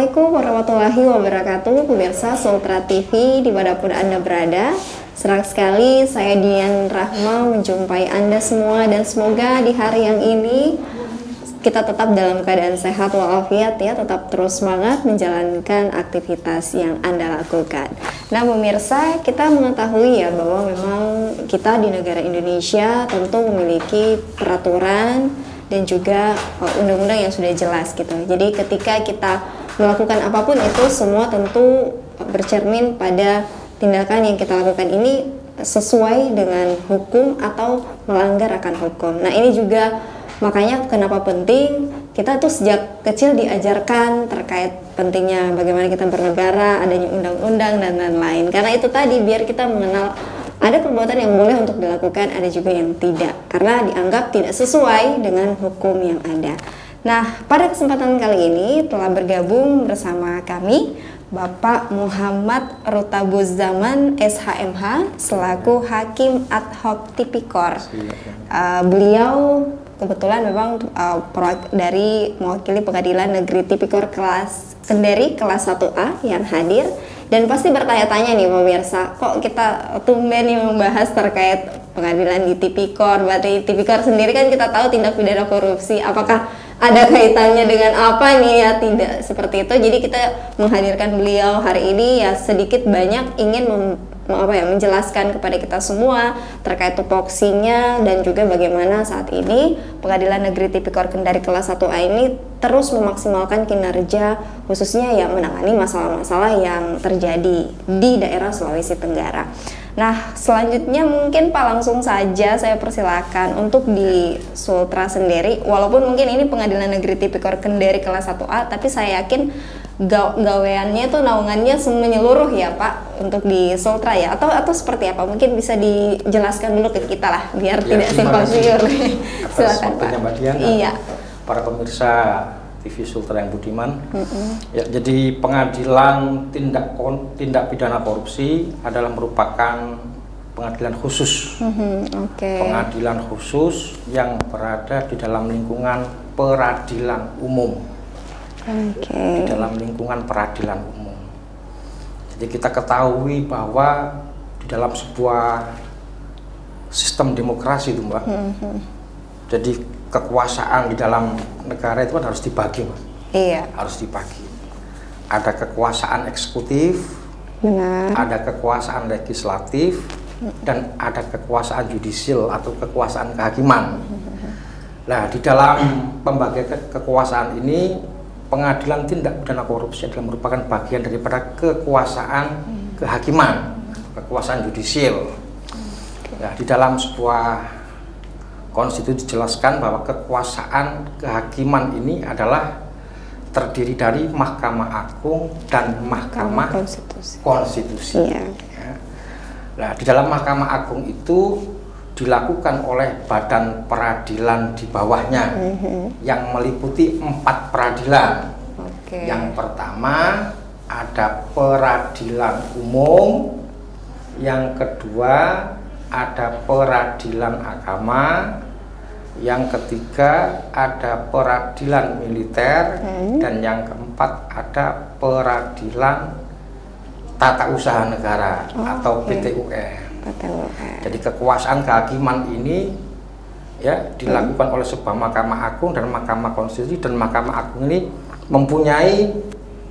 Assalamualaikum warahmatullahi wabarakatuh, pemirsa Sultra TV dimanapun Anda berada. Senang sekali saya Dian Rahma menjumpai Anda semua, dan semoga di hari yang ini kita tetap dalam keadaan sehat walafiat ya, tetap terus semangat menjalankan aktivitas yang Anda lakukan. Nah pemirsa, kita mengetahui ya bahwa memang kita di negara Indonesia tentu memiliki peraturan dan juga undang-undang yang sudah jelas gitu. Jadi ketika kita melakukan apapun itu semua tentu bercermin pada tindakan yang kita lakukan ini sesuai dengan hukum atau melanggar akan hukum. Nah ini juga makanya kenapa penting kita tuh sejak kecil diajarkan terkait pentingnya bagaimana kita bernegara, adanya undang-undang dan lain-lain. Karena itu tadi biar kita mengenal ada perbuatan yang boleh untuk dilakukan, ada juga yang tidak, karena dianggap tidak sesuai dengan hukum yang ada. Nah, pada kesempatan kali ini telah bergabung bersama kami Bapak Muhammad Rutabuzzaman SHMH selaku Hakim Ad Hoc Tipikor. Beliau kebetulan memang dari mewakili Pengadilan Negeri Tipikor kelas Kendari kelas 1A yang hadir. Dan pasti bertanya-tanya nih pemirsa, kok kita tumben nih membahas terkait pengadilan di Tipikor. Berarti Tipikor sendiri kan kita tahu tindak pidana korupsi, apakah ada kaitannya dengan apa nih ya? Tidak seperti itu. Jadi kita menghadirkan beliau hari ini ya sedikit banyak ingin menjelaskan kepada kita semua terkait tupoksinya dan juga bagaimana saat ini Pengadilan Negeri Tipikor Kendari kelas 1A ini terus memaksimalkan kinerja khususnya yang menangani masalah-masalah yang terjadi di daerah Sulawesi Tenggara. Nah, selanjutnya mungkin Pak langsung saja saya persilakan untuk di Sultra sendiri, walaupun mungkin ini Pengadilan Negeri Tipikor Kendari kelas 1A, tapi saya yakin gaweannya tuh naungannya menyeluruh ya Pak untuk di Sultra ya, atau seperti apa? Mungkin bisa dijelaskan dulu ke kita lah biar tidak simpang siur. Silakan Pak. Iya. Para pemirsa TV Sultra yang budiman. Ya, jadi pengadilan tindak pidana korupsi adalah merupakan pengadilan khusus. Pengadilan khusus yang berada di dalam lingkungan peradilan umum. Di dalam lingkungan peradilan umum. Jadi kita ketahui bahwa di dalam sebuah sistem demokrasi itu Mbak. Jadi kekuasaan di dalam negara itu kan harus dibagi, Mbak. Iya. Harus dibagi. Ada kekuasaan eksekutif, benar. Ada kekuasaan legislatif, dan ada kekuasaan yudisial atau kekuasaan kehakiman. Nah, di dalam pembagian kekuasaan ini, pengadilan tindak pidana korupsi adalah merupakan bagian daripada kekuasaan kehakiman, kekuasaan yudisial. Nah, di dalam sebuah konstitusi dijelaskan bahwa kekuasaan kehakiman ini adalah terdiri dari Mahkamah Agung dan Mahkamah Konstitusi. Iya. Ya. Nah, di dalam Mahkamah Agung itu dilakukan oleh badan peradilan di bawahnya yang meliputi 4 peradilan. Yang pertama ada peradilan umum, yang kedua ada peradilan agama, yang ketiga ada peradilan militer, dan yang keempat ada peradilan tata usaha negara atau PTUE. Jadi kekuasaan kehakiman ini ya dilakukan oleh sebuah Mahkamah Agung dan Mahkamah Konstitusi, dan Mahkamah Agung ini mempunyai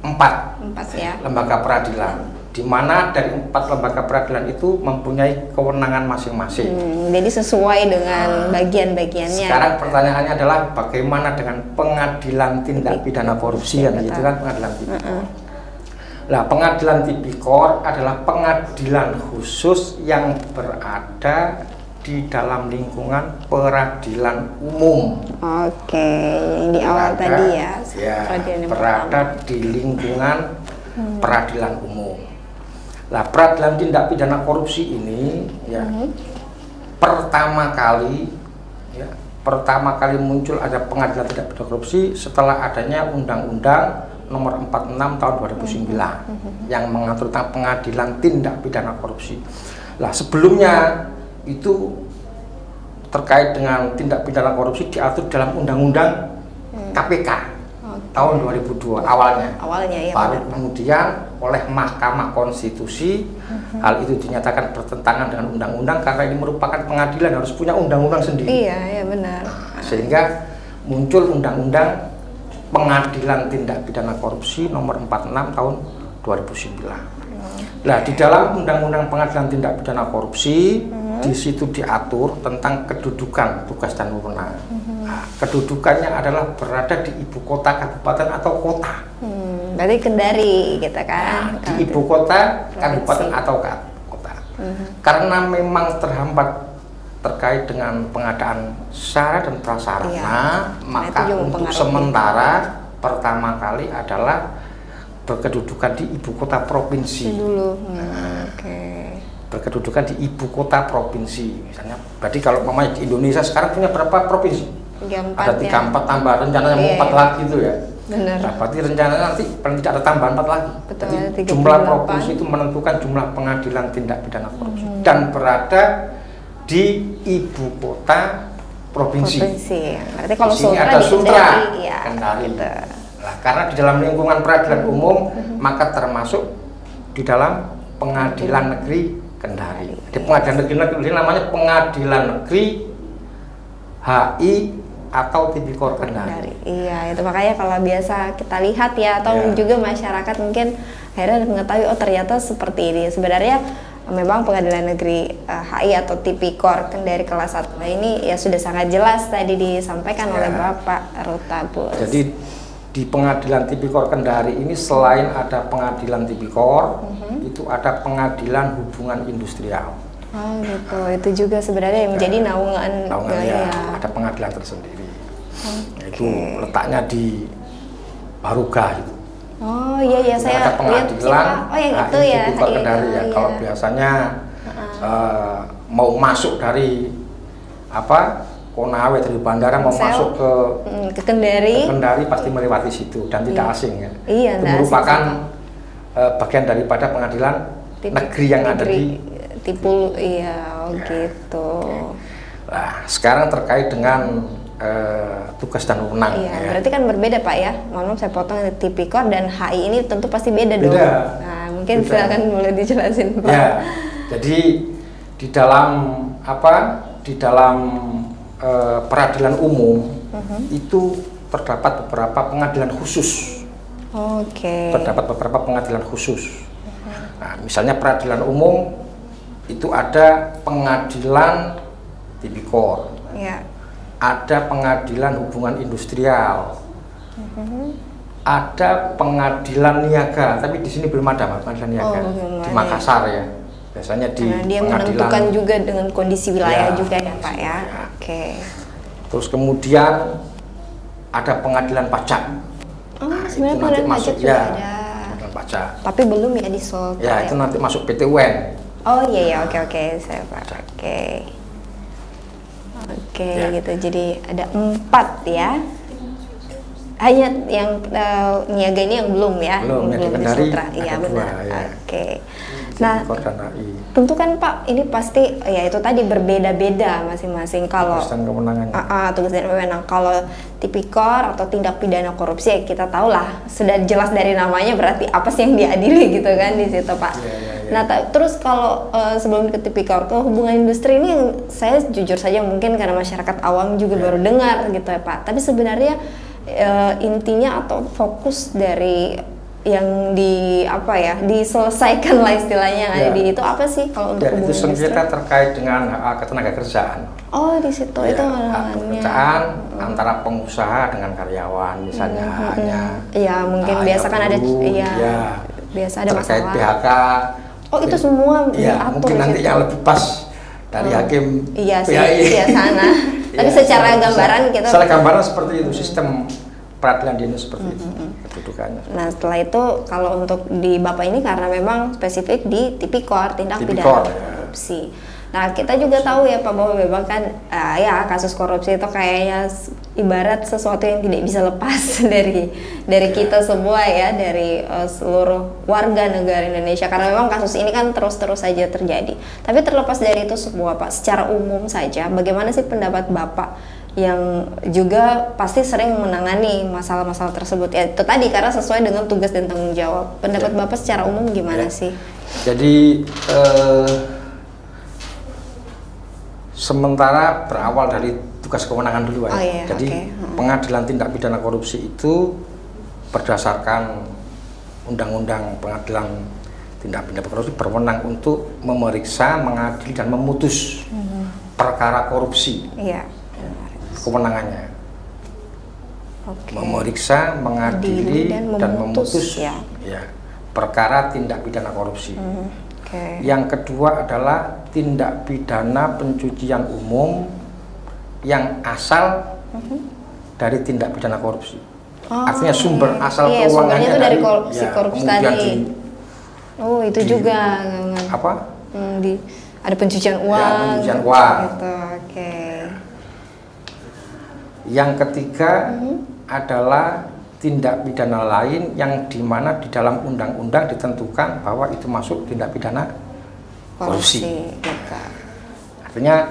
4 ya. lembaga peradilan, di mana dari 4 lembaga peradilan itu mempunyai kewenangan masing-masing. Jadi sesuai dengan bagian-bagiannya. Sekarang pertanyaannya adalah bagaimana dengan pengadilan tindak pidana korupsi yang itu kan pengadilan tipikor. Nah, pengadilan tipikor adalah pengadilan khusus yang berada di dalam lingkungan peradilan umum. Yang di awal tadi ya. Berada di lingkungan peradilan umum. Nah, peradilan tindak pidana korupsi ini ya pertama kali muncul ada pengadilan tindak pidana korupsi setelah adanya Undang-Undang Nomor 46 Tahun 2009 yang mengatur tentang pengadilan tindak pidana korupsi. Nah, sebelumnya itu terkait dengan tindak pidana korupsi diatur dalam Undang-Undang KPK. tahun 2002 awalnya. Awalnya ya. Baru benar. kemudian oleh Mahkamah Konstitusi hal itu dinyatakan bertentangan dengan undang-undang karena ini merupakan pengadilan harus punya undang-undang sendiri. Iya, ya benar. Sehingga muncul undang-undang Pengadilan Tindak Pidana Korupsi nomor 46 tahun 2009. Nah, di dalam Undang-Undang Pengadilan Tindak Pidana Korupsi di situ diatur tentang kedudukan, tugas dan wewenang. Nah, kedudukannya adalah berada di ibu kota kabupaten atau kota. Berarti Kendari gitu kan? Nah, di ibu kota kabupaten atau kota. Karena memang terhambat terkait dengan pengadaan syarat dan prasarana, maka untuk sementara pertama kali adalah berkedudukan di ibu kota provinsi. Berkedudukan di ibu kota provinsi, misalnya. Berarti kalau mamanya di Indonesia sekarang punya berapa provinsi? 34, ada 34 tambah rencananya mau 4 lagi itu ya. Benar. Nah, berarti rencananya nanti paling tidak ada tambahan 4 lagi. Betul, jadi 38. jumlah provinsi itu menentukan jumlah pengadilan tindak pidana korupsi dan berada di ibu kota provinsi. Berarti kalau di sini Sultra ada Sultra, ya, Kendari. gitu. Nah, karena di dalam lingkungan peradilan umum maka termasuk di dalam pengadilan negeri Kendari. Di pengadilan negeri namanya Pengadilan Negeri HI atau Tipikor Kendari. Iya, itu makanya kalau biasa kita lihat ya, atau juga masyarakat mungkin akhirnya mengetahui oh ternyata seperti ini. Sebenarnya memang Pengadilan Negeri HI atau Tipikor Kendari kelas 1 ini ya sudah sangat jelas tadi disampaikan oleh Bapak Rutabus. Jadi di Pengadilan Tipikor Kendari ini selain ada Pengadilan Tipikor, itu ada Pengadilan Hubungan Industrial. Oh gitu, itu juga sebenarnya yang menjadi naungan ya. Ada pengadilan tersendiri. Itu letaknya di Barugah itu. Oh iya saya ada pengadilan yang itu ya. Tipikor Kendari ya. Kalau biasanya mau masuk dari Konawe dari bandara mau masuk ke Kendari. Ke Kendari pasti melewati situ dan tidak asing ya. Iya, itu merupakan bagian daripada pengadilan negeri yang ada di Tipul, iya, gitu. Nah, sekarang terkait dengan tugas dan wewenang. Iya, berarti kan berbeda Pak ya. Mohon maaf saya potong, Tipikor dan HI ini tentu pasti beda dong. Nah, mungkin silakan boleh dijelasin Pak. Ya, jadi di dalam Di dalam peradilan umum itu terdapat beberapa pengadilan khusus. Terdapat beberapa pengadilan khusus. Nah, misalnya peradilan umum itu ada Pengadilan Tipikor, ada Pengadilan Hubungan Industrial, ada Pengadilan Niaga, tapi di sini belum ada Pengadilan Niaga di Makassar ya. Biasanya di dia menentukan juga dengan kondisi wilayah juga ya Pak ya. Terus kemudian ada Pengadilan Pajak. Sebenarnya Pengadilan Pajak juga ada. Pengadilan Pajak. Tapi belum ya di Sultra. Ya, itu nanti masuk PT UN. Oh iya oke saya Pak. Gitu. Jadi ada 4 ya. Hanya yang niaga ini yang belum ya. Belum di Sultra. Iya benar. Nah, tentu kan Pak, ini pasti ya itu tadi berbeda-beda masing-masing. Kalau tugas dan kewenangannya. Tugas dan wewenang. Kalau Tipikor atau tindak pidana korupsi ya kita tahu lah, sudah jelas dari namanya berarti apa sih yang diadili gitu kan di situ Pak. Nah terus kalau sebelum ke Tipikor, ke hubungan industri ini yang saya jujur saja mungkin karena masyarakat awam juga baru dengar gitu ya Pak. Tapi sebenarnya intinya atau fokus dari yang diselesaikan lah istilahnya di itu apa sih kalau untuk hubungan industri? Itu sengketa terkait dengan ketenaga kerjaan. Oh di situ itu pekerjaan antara pengusaha dengan karyawan misalnya mungkin biasa kan ada biasa ada terkait masalah PHK. Oh itu semua diatur mungkin nanti yang lebih pas dari hakim PHI sana. Tapi secara gambaran kita secara gambaran seperti itu sistem peradilan di Indonesia seperti itu kedudukannya. Nah setelah itu kalau untuk di Bapak ini karena memang spesifik di Tipikor, tindak pidana korupsi. Nah kita juga tahu ya Pak bahwa memang kan kasus korupsi itu kayaknya ibarat sesuatu yang tidak bisa lepas dari kita semua ya, dari seluruh warga negara Indonesia, karena memang kasus ini kan terus-terus saja terjadi. Tapi terlepas dari itu semua Pak, secara umum saja bagaimana sih pendapat Bapak yang juga pasti sering menangani masalah-masalah tersebut ya, itu tadi karena sesuai dengan tugas dan tanggung jawab. Pendapat Bapak secara umum gimana sih? Jadi sementara berawal dari tugas kewenangan dulu ya. Jadi pengadilan tindak pidana korupsi itu berdasarkan undang-undang pengadilan tindak pidana korupsi berwenang untuk memeriksa, mengadili dan memutus perkara korupsi. Kewenangannya. Memeriksa, mengadili dan memutus ya, perkara tindak pidana korupsi. Yang kedua adalah tindak pidana pencucian umum yang asal dari tindak pidana korupsi. Artinya sumber asal keuangannya itu dari korupsi tadi. Itu di, juga apa? Ada pencucian uang. Ya, pencucian uang. Gitu. Yang ketiga adalah tindak pidana lain yang dimana di dalam undang-undang ditentukan bahwa itu masuk tindak pidana korupsi. Artinya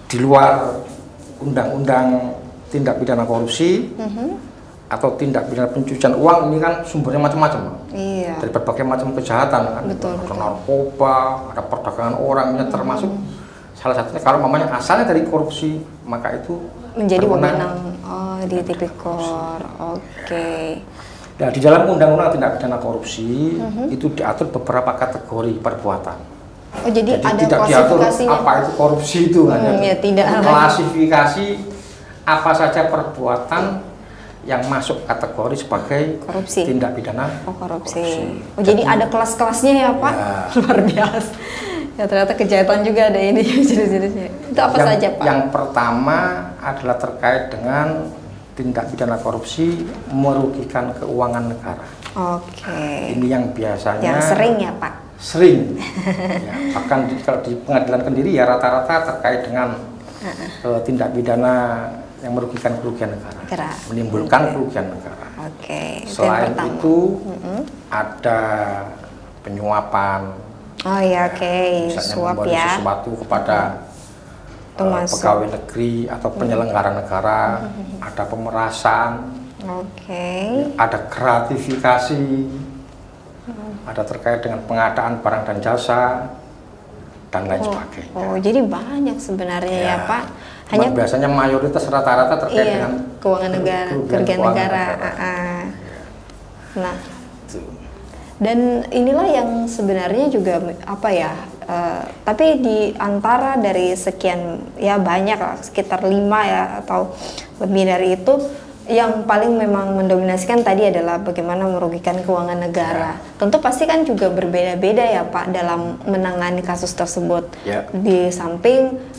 di luar undang-undang tindak pidana korupsi atau tindak pidana pencucian uang ini kan sumbernya macam-macam. Dari berbagai macam kejahatan kan. Ada narkoba, ada perdagangan orang, termasuk salah satunya kalau mamanya asalnya dari korupsi, maka itu menjadi wewenang di Tipikor. Nah, di dalam undang-undang tindak pidana korupsi itu diatur beberapa kategori perbuatan. Jadi ada tidak diatur apa itu korupsi itu tidak klasifikasi apa saja perbuatan yang masuk kategori sebagai korupsi. Tindak pidana korupsi. Jadi ada kelas-kelasnya ya Pak? Luar biasa. Ya ternyata kejahatan juga ada ini jenis-jenisnya. Itu apa saja Pak? Yang pertama adalah terkait dengan tindak pidana korupsi merugikan keuangan negara. Ini yang biasanya. Yang sering ya Pak? Sering. Bahkan kalau di pengadilan Kendiri ya rata-rata terkait dengan tindak pidana yang merugikan kerugian negara, menimbulkan kerugian negara. Selain itu ada penyuapan. Misalnya suap memberi sesuatu kepada pegawai negeri atau penyelenggara negara, ada pemerasan, ada gratifikasi, ada terkait dengan pengadaan barang dan jasa, dan lain sebagainya. Jadi banyak sebenarnya ya Pak. Hanya biasanya mayoritas rata-rata terkait dengan keuangan negara, kerugian negara. Nah, dan inilah yang sebenarnya juga tapi di antara dari sekian ya banyak lah, sekitar 5 ya atau lebih dari itu, yang paling memang mendominasikan tadi adalah bagaimana merugikan keuangan negara. Tentu pasti kan juga berbeda-beda ya Pak dalam menangani kasus tersebut. Di samping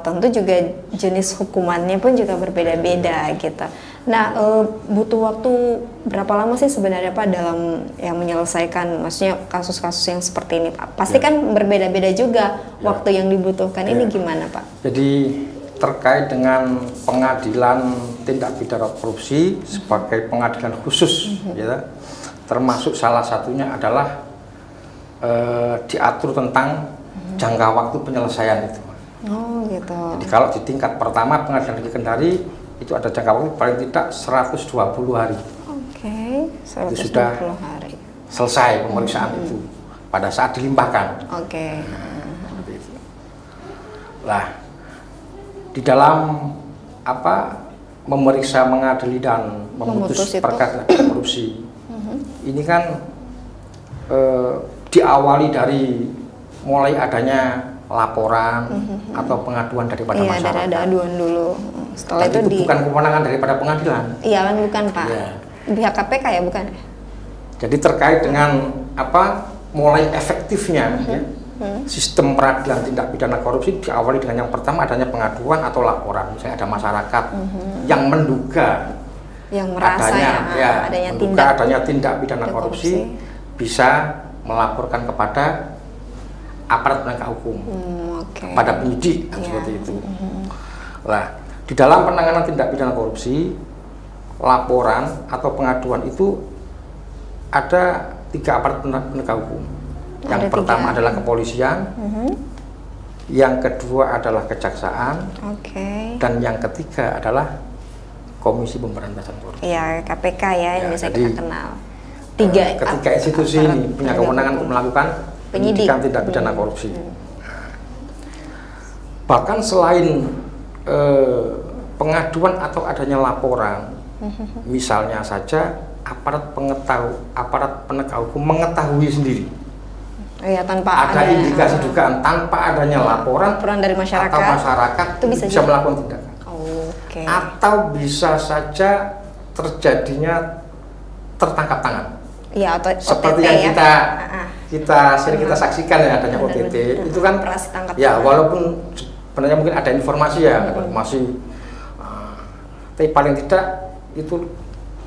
tentu juga jenis hukumannya pun juga berbeda-beda gitu. Nah, butuh waktu berapa lama sih sebenarnya Pak dalam yang menyelesaikan, maksudnya kasus-kasus yang seperti ini Pak? Pasti kan berbeda-beda juga waktu yang dibutuhkan. Ini gimana Pak? Jadi terkait dengan pengadilan tindak pidana korupsi sebagai pengadilan khusus, termasuk salah satunya adalah diatur tentang jangka waktu penyelesaian itu. Jadi kalau di tingkat pertama pengadilan negeri Kendari itu ada jangka waktu paling tidak 120 hari. 120 itu sudah hari. Selesai pemeriksaan itu pada saat dilimpahkan. Lah, di dalam memeriksa, mengadili dan memutus perkara korupsi ini kan diawali dari mulai adanya laporan atau pengaduan daripada masyarakat. Ada aduan dulu. Setelah itu bukan kewenangan daripada pengadilan. Kan bukan Pak. Pihak KPK ya bukan. Jadi terkait dengan mulai efektifnya sistem peradilan tindak pidana korupsi diawali dengan yang pertama adanya pengaduan atau laporan. Misalnya ada masyarakat yang menduga adanya tindak pidana korupsi bisa melaporkan kepada aparat penegak hukum, kepada penyidik seperti itu. Lah, Di dalam penanganan tindak pidana korupsi, laporan atau pengaduan itu ada 3 aparat penegak hukum. Yang pertama adalah kepolisian, yang kedua adalah kejaksaan, dan yang ketiga adalah Komisi Pemberantasan Korupsi. Ya, KPK ya, yang bisa kita kenal. Ketiga institusi ini punya kewenangan untuk melakukan penyidikan tindak pidana korupsi. Bahkan selain pengaduan atau adanya laporan, misalnya saja aparat penegak hukum mengetahui sendiri, tanpa ada indikasi dugaan, tanpa adanya laporan dari masyarakat, atau masyarakat itu bisa melakukan tindakan. Atau bisa saja terjadinya tertangkap tangan. Ya, atau seperti OTT, yang ya? kita sering kita saksikan ya, adanya OTT itu kan ya, walaupun sebenarnya mungkin ada informasi ya, tapi paling tidak itu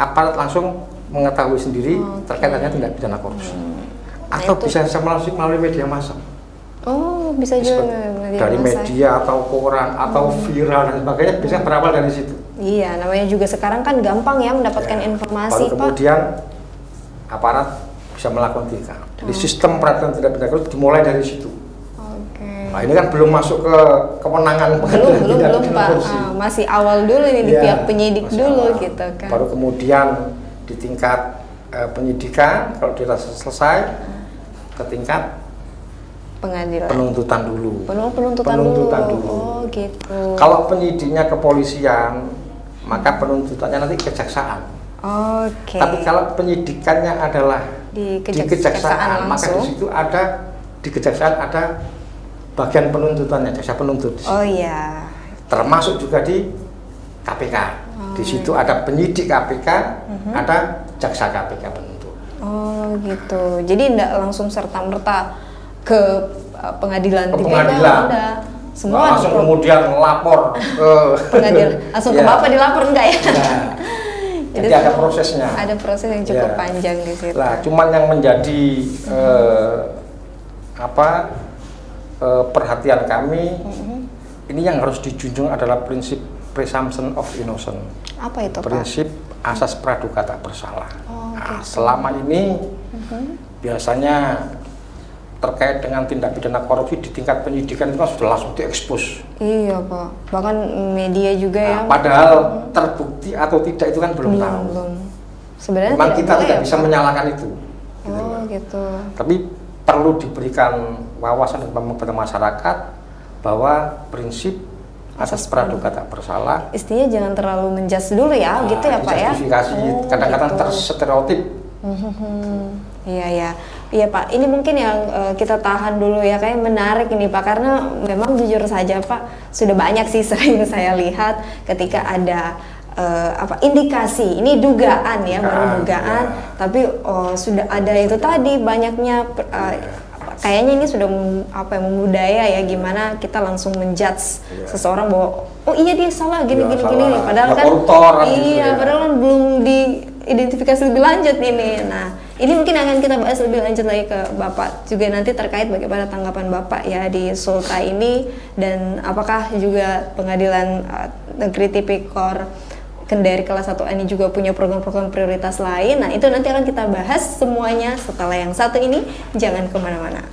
aparat langsung mengetahui sendiri terkait dengan tindak pidana korupsi. Atau bisa melalui media massa. Bisa juga dari media atau koran atau viral dan sebagainya, bisa berawal dari situ. Iya, namanya juga sekarang kan gampang ya mendapatkan informasi, Pak. Kemudian aparat bisa melakukan tindakan. Jadi sistem peradilan tindak pidana korupsi dimulai dari situ. Nah, ini kan belum masuk ke kewenangan belum Pak. Masih awal dulu ini di pihak penyidik dulu gitu kan. Baru kemudian di tingkat penyidikan, kalau sudah selesai ke tingkat pengadilan. Penuntutan dulu. Penuntutan dulu. Gitu. Kalau penyidiknya kepolisian, maka penuntutannya nanti kejaksaan. Tapi kalau penyidikannya adalah di kejaksaan, maka di situ di kejaksaan ada bagian penuntutannya, jaksa penuntut. Termasuk juga di KPK. Di situ ada penyidik KPK, ada jaksa KPK penuntut. Gitu. Jadi tidak langsung serta-merta ke pengadilan. Semua langsung kemudian lapor ke pengadilan. Langsung ke Bapak dilapor enggak ya? Jadi ada prosesnya. Ada proses yang cukup panjang di situ. Cuman yang menjadi perhatian kami, ini yang harus dijunjung adalah prinsip presumption of innocence. Apa itu, Pak? Prinsip asas praduga tak bersalah. Selama ini biasanya terkait dengan tindak pidana korupsi di tingkat penyidikan itu kan sudah langsung diekspos. Iya, Pak. Bahkan media juga ya. Padahal terbukti atau tidak itu kan belum tahu. Sebenarnya memang kita tidak bisa menyalahkan itu. Gitu. Tapi perlu diberikan wawasan kepada masyarakat bahwa prinsip asas praduga tak bersalah. Istinya jangan terlalu menjudge dulu ya, gitu ya Pak ya. Justifikasi kadang-kadang terstereotip. Iya Pak, ini mungkin yang kita tahan dulu ya, kayak menarik ini Pak, karena memang jujur saja Pak, sudah banyak sih sering saya lihat ketika ada indikasi, ini dugaan ya, baru dugaan, tapi sudah ada itu tadi banyaknya kayaknya ini sudah membudaya ya, gimana kita langsung menjudge seseorang bahwa iya dia salah gini, padahal kan padahal kan belum diidentifikasi lebih lanjut ini. Nah, ini mungkin akan kita bahas lebih lanjut lagi ke Bapak juga nanti terkait bagaimana tanggapan Bapak ya di Sultra ini, dan apakah juga Pengadilan Negeri Tipikor Kendari kelas 1A ini juga punya program-program prioritas lain. Nah, itu nanti akan kita bahas semuanya setelah yang satu ini. Jangan kemana-mana.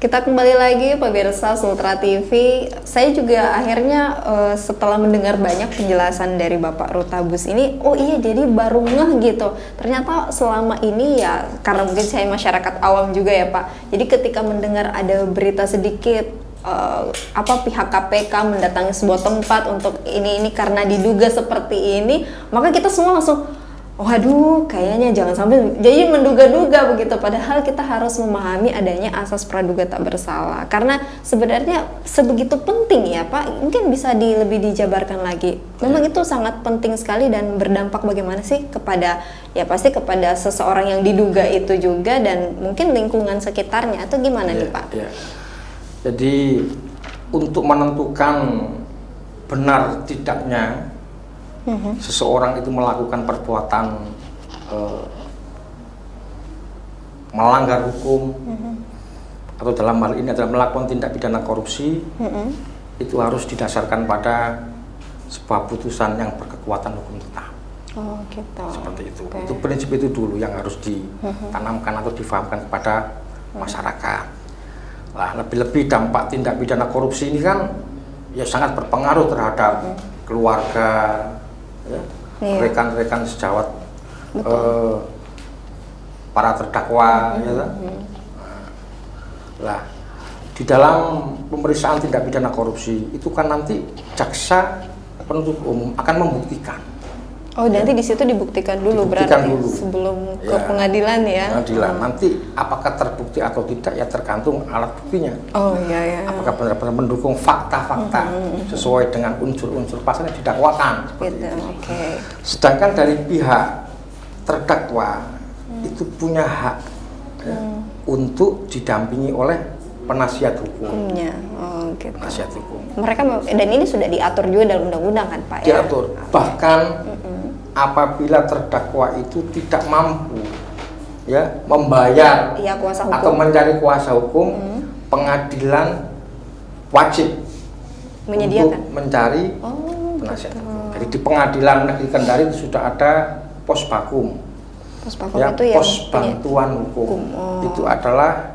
Kita kembali lagi pemirsa Sultra TV. Saya juga akhirnya setelah mendengar banyak penjelasan dari Bapak Rutabus ini, oh iya jadi baru ngeh gitu. Ternyata selama ini ya, karena mungkin saya masyarakat awam juga ya Pak. Jadi ketika mendengar ada berita sedikit pihak KPK mendatangi sebuah tempat untuk ini karena diduga seperti ini, maka kita semua langsung waduh, kayaknya jangan sampai jadi menduga-duga begitu. Padahal kita harus memahami adanya asas praduga tak bersalah. Karena sebenarnya sebegitu penting ya Pak, mungkin bisa lebih dijabarkan lagi. Memang itu sangat penting sekali dan berdampak bagaimana sih kepada, ya pasti kepada seseorang yang diduga itu juga, dan mungkin lingkungan sekitarnya, atau gimana nih Pak? Jadi untuk menentukan benar tidaknya seseorang itu melakukan perbuatan melanggar hukum atau dalam hal ini adalah melakukan tindak pidana korupsi, itu harus didasarkan pada sebuah putusan yang berkekuatan hukum tetap. Oh gitu. Seperti itu. Itu prinsip itu dulu yang harus ditanamkan atau difahamkan kepada masyarakat. Nah, lebih-lebih dampak tindak pidana korupsi ini kan ya sangat berpengaruh terhadap keluarga, rekan-rekan sejawat para terdakwa, ya kan? Nah, di dalam pemeriksaan tindak pidana korupsi itu kan nanti jaksa penuntut umum akan membuktikan. Oh, nanti di situ dibuktikan dulu berarti dulu. Sebelum ke pengadilan ya. Pengadilan nanti apakah terbukti atau tidak ya tergantung alat buktinya. Oh iya. Apakah benar-benar mendukung fakta-fakta sesuai dengan unsur-unsur pasal yang didakwakan. Gitu. Oke. Sedangkan dari pihak terdakwa itu punya hak untuk didampingi oleh penasihat hukumnya. Oh gitu. Penasihat hukum. Mereka dan ini sudah diatur juga dalam undang-undang kan Pak? Diatur. Bahkan apabila terdakwa itu tidak mampu ya membayar kuasa hukum atau mencari kuasa hukum, pengadilan wajib menyediakan untuk mencari penasihat hukum. Jadi di Pengadilan Negeri Kendari itu sudah ada pos bakum. Pos bakum ya, itu pos bantuan hukum. Itu adalah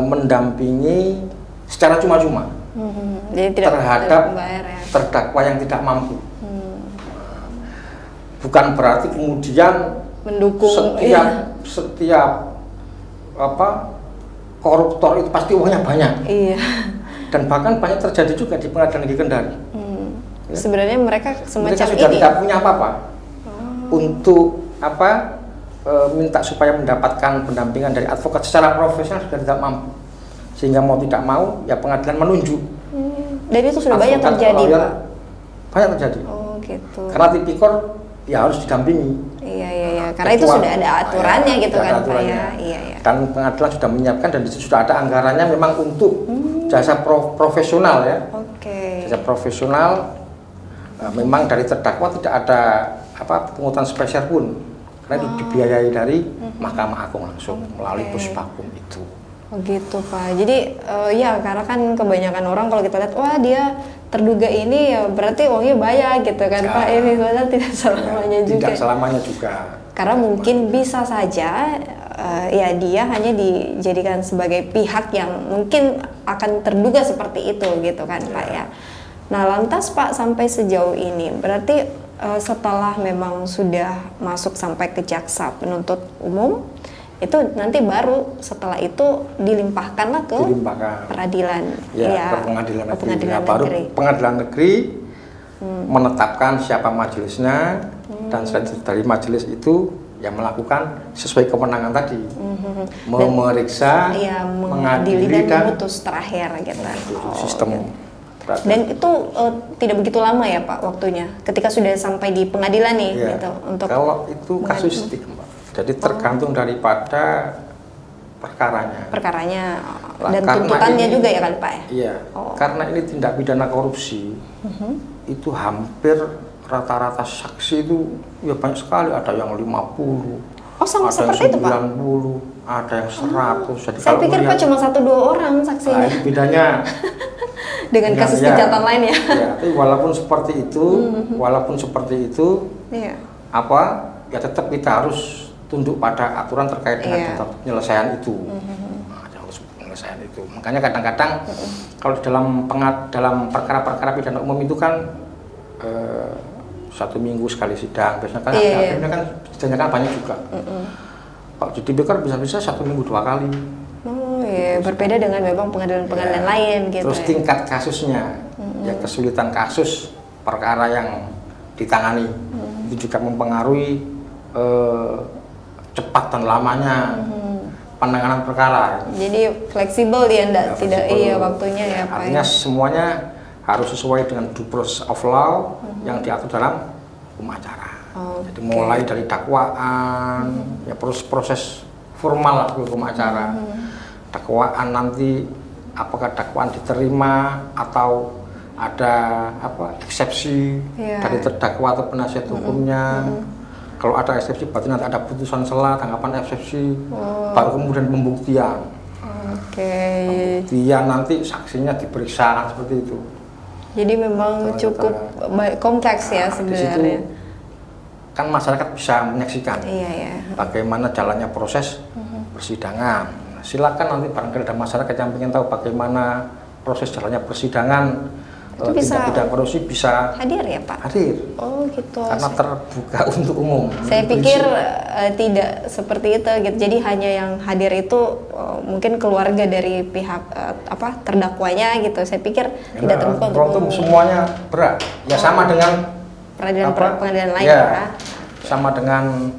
mendampingi secara cuma-cuma terhadap terdakwa yang tidak mampu. Bukan berarti kemudian mendukung setiap koruptor itu pasti uangnya banyak. Iya. Dan bahkan banyak terjadi juga di Pengadilan Negeri Kendari. Ya. Sebenarnya mereka semacam sudah tidak punya apa-apa untuk minta supaya mendapatkan pendampingan dari advokat secara profesional sudah tidak mampu, sehingga mau tidak mau ya pengadilan menunjuk. Dan itu sudah banyak terjadi, Pak. Banyak terjadi. Oh gitu. Karena tipikor ya harus didampingi. Iya. Karena itu sudah ada aturannya gitu kan, Pak ya. Iya. Dan pengadilan sudah menyiapkan dan sudah ada anggarannya memang untuk jasa profesional ya. Oke. Jasa profesional memang dari terdakwa tidak ada pungutan spesial pun. Karena itu dibiayai dari Mahkamah Agung langsung melalui puspakum itu. Oh gitu Pak. Jadi ya karena kan kebanyakan orang kalau kita lihat wah dia terduga ini ya berarti uangnya banyak gitu kan ya, Pak. Ini padahal tidak selamanya juga. Tidak selamanya juga. Karena mungkin bisa saja ya dia hanya dijadikan sebagai pihak yang mungkin akan terduga seperti itu gitu kan Pak ya. Nah lantas Pak sampai sejauh ini berarti setelah memang sudah masuk sampai ke jaksa penuntut umum itu nanti baru setelah itu dilimpahkanlah ke peradilan ke pengadilan negeri. Baru pengadilan negeri menetapkan siapa majelisnya dan dari majelis itu yang melakukan sesuai kewenangan tadi memeriksa, mengadili dan memutus terakhir gitu. Sistem dan itu tidak begitu lama ya Pak waktunya ketika sudah sampai di pengadilan nih gitu untuk kalau itu kasusistik Mbak. Jadi tergantung daripada perkaranya dan tuntutannya juga ya kan Pak ya? Iya. Karena ini tindak pidana korupsi itu hampir rata-rata saksi itu ya banyak sekali, ada yang 50, sama ada seperti yang 90, itu Pak? Ada yang 100. Jadi saya pikir Pak cuma 1-2 orang saksinya. Nah, itu bedanya dengan kasus kejahatan lain ya. Tapi walaupun seperti itu, ya tetap kita harus tunduk pada aturan terkait dengan penyelesaian itu. Penyelesaian itu. Makanya kadang-kadang kalau dalam perkara-perkara pidana umum itu kan 1 minggu sekali sidang. Biasanya kan akhirnya kan sidangnya kan banyak juga. Kalau di tipikor bisa-bisa 1 minggu 2 kali. Berbeda dengan memang pengadilan-pengadilan lain gitu. Terus tingkat kasusnya, ya kesulitan kasus perkara yang ditangani itu juga mempengaruhi cepat dan lamanya penanganan perkara. Jadi fleksibel ya, tidak waktunya ya Pak. Artinya semuanya harus sesuai dengan due process of law yang diatur dalam hukum acara. Jadi mulai dari dakwaan, ya proses formal hukum acara. Dakwaan nanti apakah dakwaan diterima atau ada apa eksepsi dari terdakwa atau penasihat hukumnya. Kalau ada eksepsi berarti nanti ada putusan sela, tanggapan eksepsi, baru kemudian pembuktian. Pembuktian nanti saksinya diperiksa seperti itu. Jadi memang cukup kompleks ya sebenarnya. Kan masyarakat bisa menyaksikan bagaimana jalannya proses persidangan. Silakan nanti barangkali ada masyarakat yang ingin tahu bagaimana proses jalannya persidangan. Itu bisa tindak pidana korupsi bisa hadir ya Pak? Hadir. Oh gitu. Karena terbuka untuk umum. Saya pikir tidak seperti itu gitu. Jadi hanya yang hadir itu mungkin keluarga dari pihak terdakwanya gitu. Saya pikir tidak terbuka untuk umum. Semuanya berat. Ya sama dengan pengadilan lain ya. Sama dengan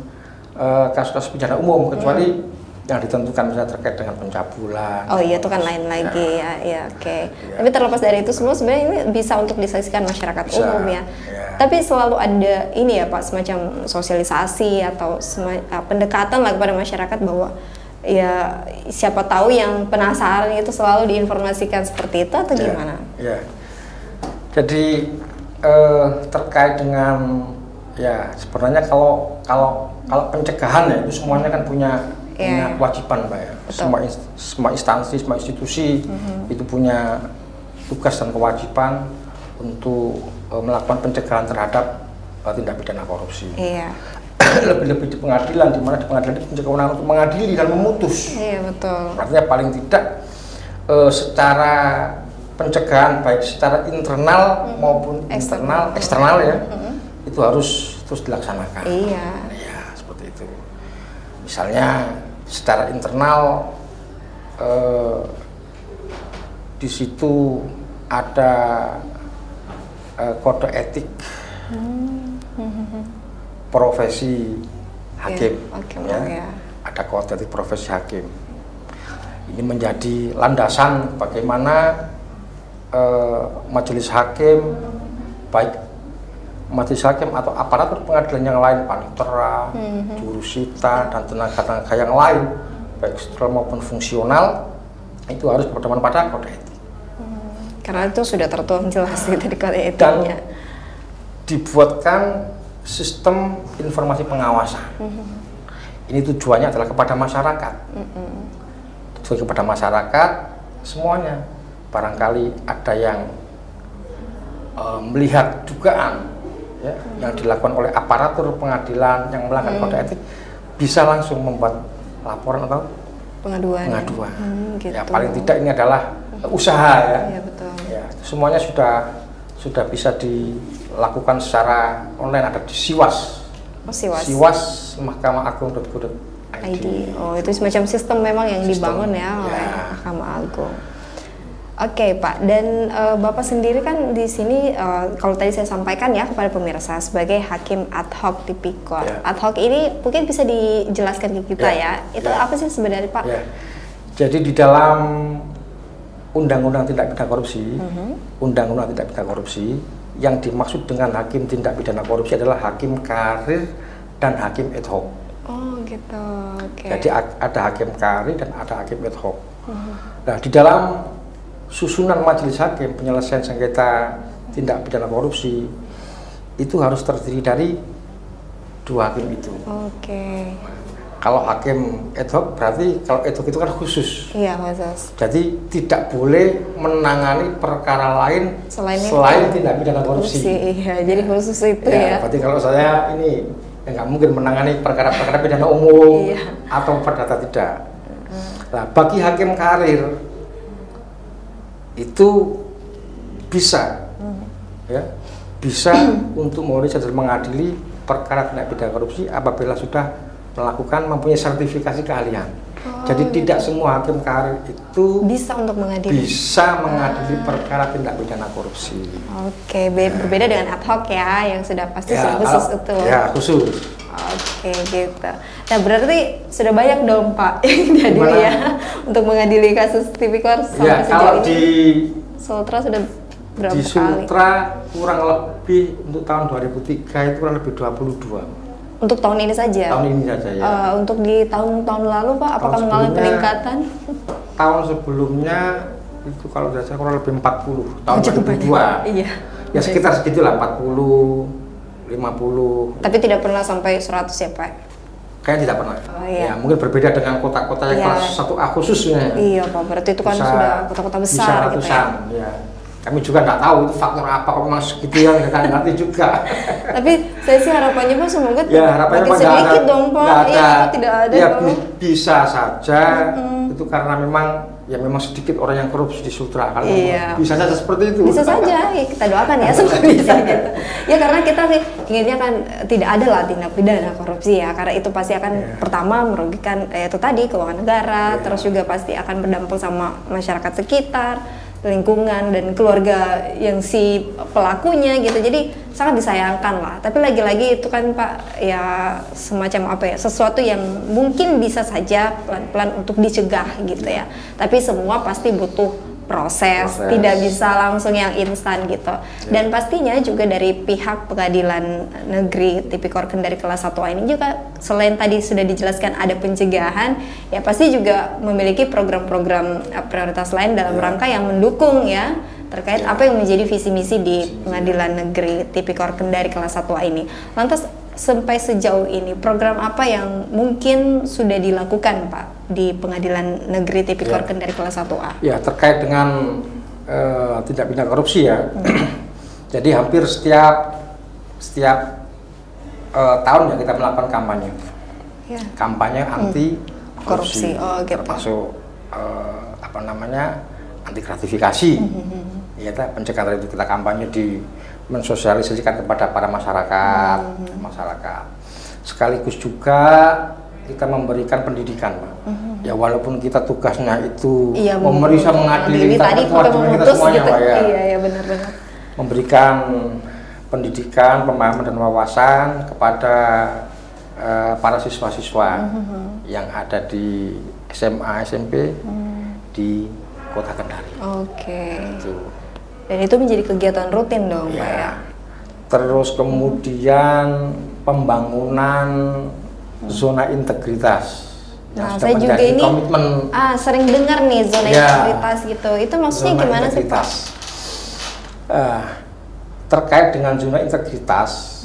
kasus-kasus pidana umum kecuali yang ditentukan misalnya terkait dengan pencabulan. Oh iya, itu kan lain lagi ya oke. Tapi terlepas dari itu semua sebenarnya ini bisa untuk disaksikan masyarakat umum ya. Tapi selalu ada ini ya Pak, semacam sosialisasi atau pendekatan lah kepada masyarakat bahwa ya siapa tahu yang penasaran itu selalu diinformasikan seperti itu atau gimana? Ya. Jadi terkait dengan ya sebenarnya kalau pencegahan ya itu semuanya kan punya kewajiban Mbak ya. Semua instansi, semua institusi itu punya tugas dan kewajiban untuk melakukan pencegahan terhadap tindak pidana korupsi. Lebih-lebih di pengadilan, di mana di pengadilan itu punya kewenangan untuk mengadili dan memutus. Iya betul. Artinya paling tidak secara pencegahan baik secara internal maupun eksternal ya itu harus terus dilaksanakan. Iya. Ya seperti itu. Misalnya secara internal di situ ada kode etik profesi hakim, ada kode etik profesi hakim. Ini menjadi landasan bagaimana majelis hakim, baik majelis hakim atau aparatur pengadilan yang lain, panitera, jurusita, dan tenaga-tenaga yang lain, baik struktural maupun fungsional, itu harus berpedoman pada kode etik. Karena itu sudah tertuang jelas gitu di kode Dan etiknya. dibuatkan sistem informasi pengawasan. Ini tujuannya adalah kepada masyarakat. Tujuan kepada masyarakat semuanya. Barangkali ada yang melihat dugaan ya, yang dilakukan oleh aparatur pengadilan yang melanggar kode etik, bisa langsung membuat laporan atau pengaduan. Gitu. Ya paling tidak ini adalah usaha ya. Iya betul. Ya, semuanya sudah bisa dilakukan secara online, ada di Siwas. Siwas Mahkamah Agung.go.id. Oh itu semacam sistem memang yang dibangun ya oleh Mahkamah Agung. Oke Pak, dan Bapak sendiri kan di sini kalau tadi saya sampaikan ya kepada pemirsa sebagai hakim ad hoc tipikor. Ad hoc ini mungkin bisa dijelaskan ke kita ya. Itu apa sih sebenarnya Pak? Jadi di dalam Undang-Undang Tindak Pidana Korupsi, Undang-Undang Tindak Pidana Korupsi, yang dimaksud dengan hakim tindak pidana korupsi adalah hakim karir dan hakim ad hoc. Oh gitu. Jadi ada hakim karir dan ada hakim ad hoc. Nah di dalam susunan majelis hakim penyelesaian sengketa tindak pidana korupsi itu harus terdiri dari dua hakim itu. Kalau hakim ad hoc berarti kalau ad hoc itu kan khusus. Iya khusus. Jadi tidak boleh menangani perkara lain selain tindak pidana korupsi. Iya, jadi khusus itu ya. Berarti kalau saya ini nggak mungkin menangani perkara-perkara pidana umum atau perdata tidak. Nah bagi hakim karir itu bisa bisa untuk mengadili perkara tindak pidana korupsi apabila sudah mempunyai sertifikasi keahlian. Jadi tidak semua hakim karir itu bisa untuk mengadili perkara tindak pidana korupsi. Berbeda dengan ad hoc ya, yang sudah pasti sudah khusus itu. Ya khusus. Gitu. Nah berarti sudah banyak dong Pak yang diadili ya untuk mengadili kasus tipikor sampai sejauh ini. Di Sultra sudah berapa kali? Di Sultra kurang lebih untuk tahun 2003 itu kurang lebih 22. Untuk tahun ini saja? Tahun ini saja ya. Untuk di tahun-tahun lalu Pak, apakah mengalami peningkatan? Tahun sebelumnya itu kalau tidak salah kurang lebih 40 tahun cukup 2002. Iya. Ya sekitar segitulah 40, 50. Tapi tidak pernah sampai 100 ya Pak? Kayaknya tidak pernah. Oh, iya. Ya, mungkin berbeda dengan kota-kota yang Iya. kelas 1A khususnya. Iya Pak, berarti itu kan Bisa- sudah kota-kota bisa besar gitu ya. ratusan, ya. Kami juga nggak tahu itu faktor apa, kok memang segitu ya, nggak ngerti juga. Tapi saya sih harapannya Pak semoga Ya harapannya makin Pak nggak sedikit ada, dong Pak. nggak Iya, ada. Pak, tidak ada Ya dong. bisa saja itu karena memang sedikit orang yang korupsi di Sultra. Kalau Iya. bisa saja seperti itu. Bisa saja, ya kita doakan ya semoga bisa gitu. Ya karena kita sih inginnya kan tidak ada lah tindak pidana korupsi ya, karena itu pasti akan pertama merugikan itu tadi keuangan negara, terus juga pasti akan berdampak sama masyarakat sekitar, lingkungan dan keluarga yang si pelakunya gitu. Jadi sangat disayangkan lah. Tapi lagi-lagi itu kan Pak ya semacam apa ya, sesuatu yang mungkin bisa saja pelan-pelan untuk dicegah gitu ya. Tapi semua pasti butuh proses, tidak bisa langsung yang instan gitu. Dan pastinya juga dari pihak Pengadilan Negeri Tipikor Kendari kelas 1A ini juga selain tadi sudah dijelaskan ada pencegahan, ya pasti juga memiliki program-program prioritas lain dalam rangka yang mendukung ya terkait apa yang menjadi visi misi di Pengadilan Negeri Tipikor Kendari kelas 1A ini. Lantas sampai sejauh ini program apa yang mungkin sudah dilakukan Pak di Pengadilan Negeri Tipikor Kendari kelas 1A? Ya terkait dengan tindak pidana korupsi ya. Jadi hampir setiap tahun ya kita melakukan kampanye. Ya. Kampanye anti korupsi. Oh, gitu. Termasuk anti gratifikasi. Ya, pencegahan itu kita kampanye di mensosialisasikan kepada para masyarakat, sekaligus juga kita memberikan pendidikan, Pak. Ya walaupun kita tugasnya itu memeriksa, mengadili, tadi kita semuanya, gitu. Pak, ya. Iya benar-benar. Memberikan pendidikan, pemahaman dan wawasan kepada para siswa-siswa yang ada di SMA, SMP di Kota Kendari. Oke. Itu. Dan itu menjadi kegiatan rutin dong, Pak ya. Terus kemudian pembangunan zona integritas. Nah, saya juga ini komitmen. Sering dengar nih zona integritas gitu. Itu maksudnya gimana sih, Pak? Terkait dengan zona integritas,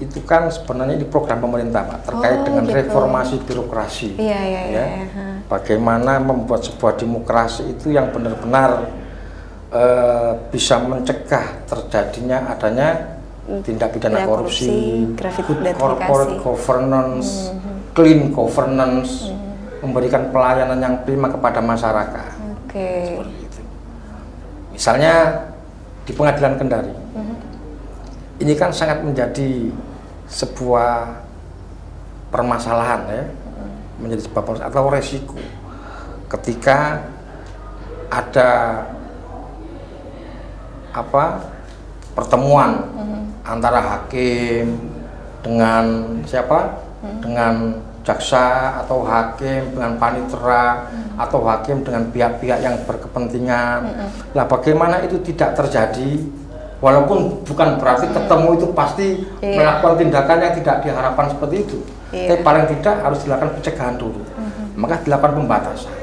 itu kan sebenarnya di program pemerintah, Pak, terkait dengan reformasi birokrasi. Iya. Bagaimana membuat sebuah demokrasi itu yang benar-benar bisa mencegah terjadinya adanya tindak pidana korupsi, good corporate governance, clean governance, memberikan pelayanan yang prima kepada masyarakat. Seperti itu. Misalnya di Pengadilan Kendari, ini kan sangat menjadi sebuah permasalahan ya, menjadi sebuah atau resiko ketika ada pertemuan antara hakim dengan siapa? Dengan jaksa atau hakim dengan panitera atau hakim dengan pihak-pihak yang berkepentingan. Lah bagaimana itu tidak terjadi? Walaupun bukan berarti ketemu itu pasti melakukan tindakan yang tidak diharapkan seperti itu. Tapi paling tidak harus dilakukan pencegahan dulu. Maka dilakukan pembatasan.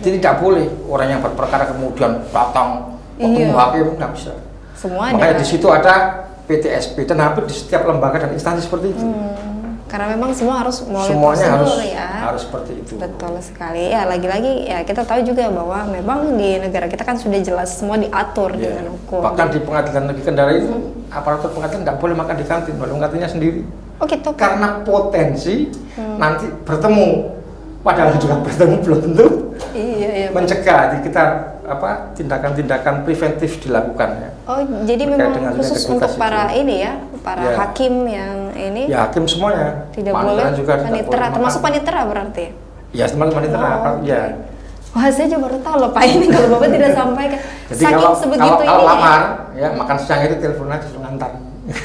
Jadi tidak boleh orang yang berperkara kemudian datang ketemu hakim, nggak bisa. Makanya di situ ada PTSP dan hampir di setiap lembaga dan instansi seperti itu. Karena memang semua harus melalui semuanya prosedur harus seperti itu. Betul sekali. Ya lagi-lagi ya kita tahu juga bahwa memang di negara kita kan sudah jelas semua diatur dengan hukum. Bahkan di Pengadilan Negeri Kendari itu aparatur pengadilan nggak boleh makan di kantin, walaupun kantinnya sendiri. Oh gitu. Karena potensi nanti bertemu, padahal juga bertemu belum tentu. Iya. Mencegah kita tindakan-tindakan preventif dilakukan ya. Oh jadi memang khusus untuk para ini ya, para hakim yang ini. Ya hakim semuanya. Tidak boleh juga panitera, termasuk panitera berarti. Ya termasuk panitera. Ya. Wah saya juga baru tahu loh Pak ini kalau Bapak tidak sampaikan. Jadi kalau lamar ya makan siang itu telepon aja suruh ngantar.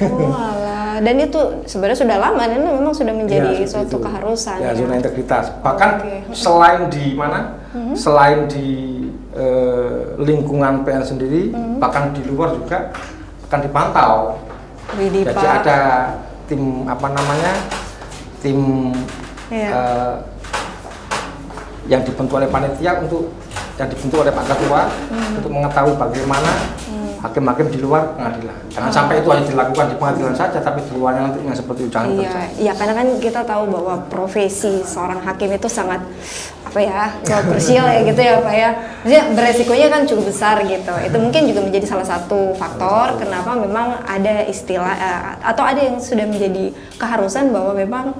Oh alah. Dan itu sebenarnya sudah lama dan memang sudah menjadi suatu keharusan. Ya zona integritas. Bahkan selain di mana? Selain di lingkungan PN sendiri, bahkan di luar juga akan dipantau. Jadi ada tim tim yang dibentuk oleh panitia untuk yang dibentuk oleh Pak Ketua untuk mengetahui bagaimana hakim-hakim di luar pengadilan. Jangan sampai itu hanya dilakukan di pengadilan saja, tapi di luarnya nanti yang seperti itu jangan terjadi. Iya, karena kan kita tahu bahwa profesi seorang hakim itu sangat kontroversial ya gitu ya Pak ya. Jadi beresikonya kan cukup besar gitu. Itu mungkin juga menjadi salah satu faktor kenapa memang ada istilah atau ada yang sudah menjadi keharusan bahwa memang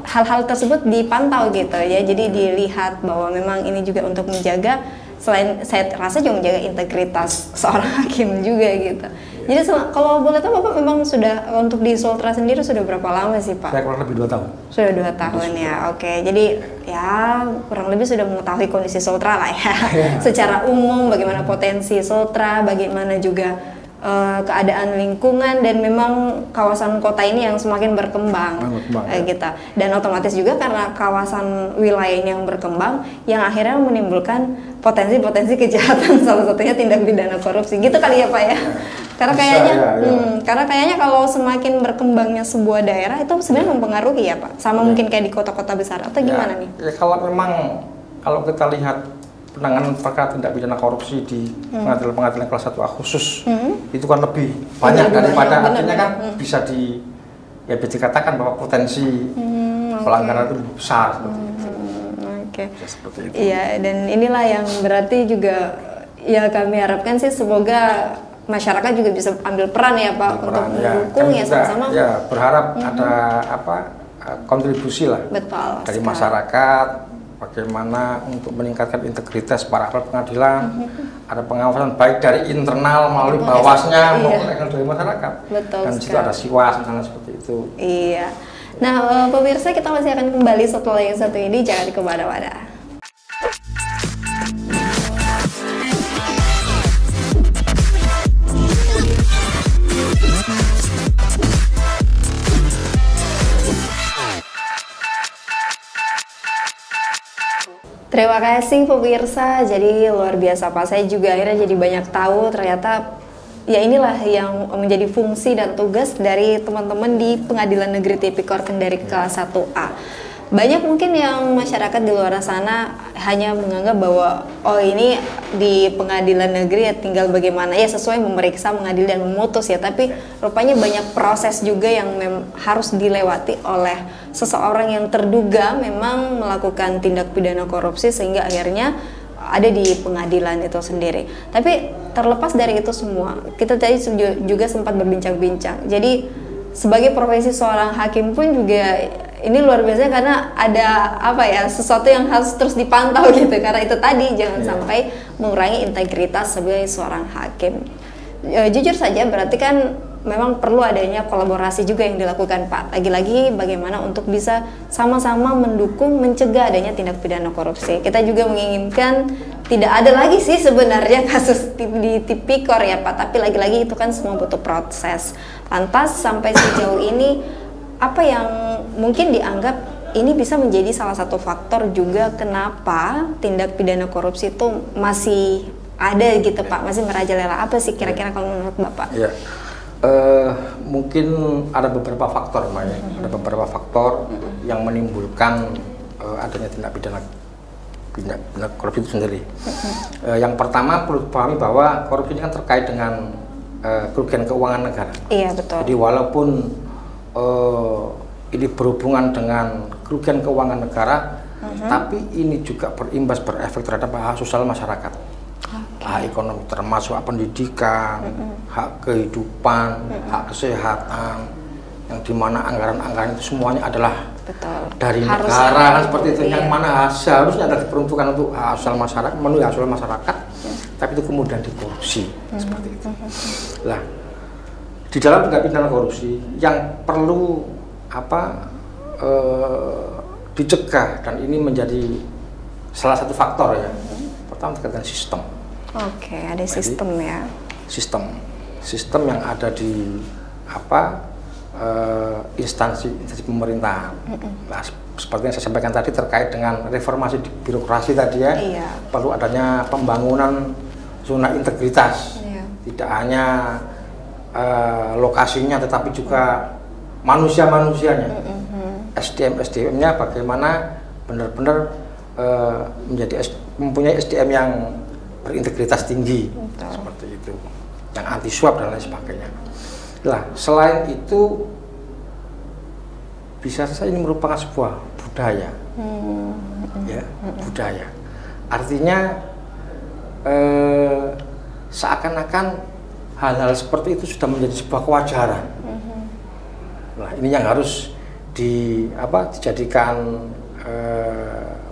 hal-hal tersebut dipantau gitu ya. Jadi dilihat bahwa memang ini juga untuk menjaga, selain saya rasa juga menjaga integritas seorang hakim juga gitu. Jadi kalau boleh tahu Bapak memang sudah untuk di Sultra sendiri sudah berapa lama sih Pak? Saya kurang lebih 2 tahun. Sudah 2 tahun ya, oke. Jadi ya kurang lebih sudah mengetahui kondisi Sultra lah ya. Secara umum bagaimana potensi Sultra, bagaimana juga keadaan lingkungan, dan memang kawasan kota ini yang semakin berkembang gitu. Dan otomatis juga karena kawasan wilayah ini yang berkembang, yang akhirnya menimbulkan potensi-potensi kejahatan, salah satunya tindak pidana korupsi gitu kali ya Pak ya. Karena kayaknya karena kayaknya kalau semakin berkembangnya sebuah daerah itu sebenarnya mempengaruhi ya Pak, sama mungkin kayak di kota-kota besar atau gimana nih? Ya kalau kita lihat penanganan perkara tindak pidana korupsi di pengadilan kelas 1A khusus itu kan lebih banyak daripada artinya kan bisa dikatakan bahwa potensi pelanggaran itu lebih besar seperti itu. Seperti itu. Iya, dan inilah yang berarti juga ya kami harapkan sih semoga masyarakat juga bisa ambil peran ya Pak untuk mendukung ya sama-sama. Ya berharap ada kontribusi lah dari masyarakat. Bagaimana untuk meningkatkan integritas para aparat pengadilan, ada pengawasan baik dari internal melalui Bawasnya maupun dari masyarakat. Betul. Dan di situ ada Siwas misalnya seperti itu. Iya. Nah, pemirsa, kita masih akan kembali setelah yang satu ini, jangan kemana-mana. Terima kasih pemirsa, jadi luar biasa Pak, saya juga akhirnya jadi banyak tahu ternyata ya inilah yang menjadi fungsi dan tugas dari teman-teman di Pengadilan Negeri Tipikor Kendari kelas 1A. Banyak mungkin yang masyarakat di luar sana hanya menganggap bahwa oh ini di pengadilan negeri ya tinggal bagaimana ya sesuai memeriksa, mengadil dan memutus ya, tapi rupanya banyak proses juga yang harus dilewati oleh seseorang yang terduga memang melakukan tindak pidana korupsi sehingga akhirnya ada di pengadilan itu sendiri. Tapi terlepas dari itu semua, kita tadi juga sempat berbincang-bincang. Jadi sebagai profesi seorang hakim pun juga ini luar biasa karena ada sesuatu yang harus terus dipantau gitu, karena itu tadi jangan sampai mengurangi integritas sebagai seorang hakim. Jujur saja berarti kan memang perlu adanya kolaborasi juga yang dilakukan Pak. Lagi-lagi bagaimana untuk bisa sama-sama mendukung mencegah adanya tindak pidana korupsi. Kita juga menginginkan tidak ada lagi sih sebenarnya kasus di Tipikor ya Pak, tapi lagi-lagi itu kan semua butuh proses. Lantas sampai sejauh ini apa yang mungkin dianggap ini bisa menjadi salah satu faktor juga kenapa tindak pidana korupsi itu masih ada gitu Pak, masih merajalela? Apa sih kira-kira kalau menurut Bapak? Ya, mungkin ada beberapa faktor Mbak ya. Ada beberapa faktor yang menimbulkan adanya tindak pidana korupsi itu sendiri. Yang pertama perlu dipahami bahwa korupsi ini kan terkait dengan kerugian keuangan negara. Iya betul. Jadi walaupun ini berhubungan dengan kerugian keuangan negara, tapi ini juga berefek terhadap hak sosial masyarakat, hak ekonomi, termasuk hak pendidikan, hak kehidupan, hak kesehatan, yang dimana anggaran-anggaran itu semuanya adalah dari negara kan seperti itu, yang mana seharusnya ada diperuntukkan untuk hak sosial masyarakat, memenuhi hak sosial masyarakat, tapi itu kemudian dikorupsi seperti itu. Lah, di dalam tindak pidana korupsi yang perlu dicegah, dan ini menjadi salah satu faktor ya. Pertama terkait dengan sistem. Oke, ada sistem ya. Sistem yang ada di instansi pemerintahan. Nah, seperti yang saya sampaikan tadi terkait dengan reformasi di birokrasi tadi ya. Perlu adanya pembangunan zona integritas. Tidak hanya lokasinya tetapi juga manusia-manusianya, SDM-nya bagaimana benar-benar menjadi mempunyai SDM yang berintegritas tinggi. Betul. Seperti itu, yang anti suap dan lain sebagainya. Nah, selain itu bisa saja ini merupakan sebuah budaya, ya, budaya. Artinya seakan-akan hal-hal seperti itu sudah menjadi sebuah kewajaran. Nah, ini yang harus dijadikan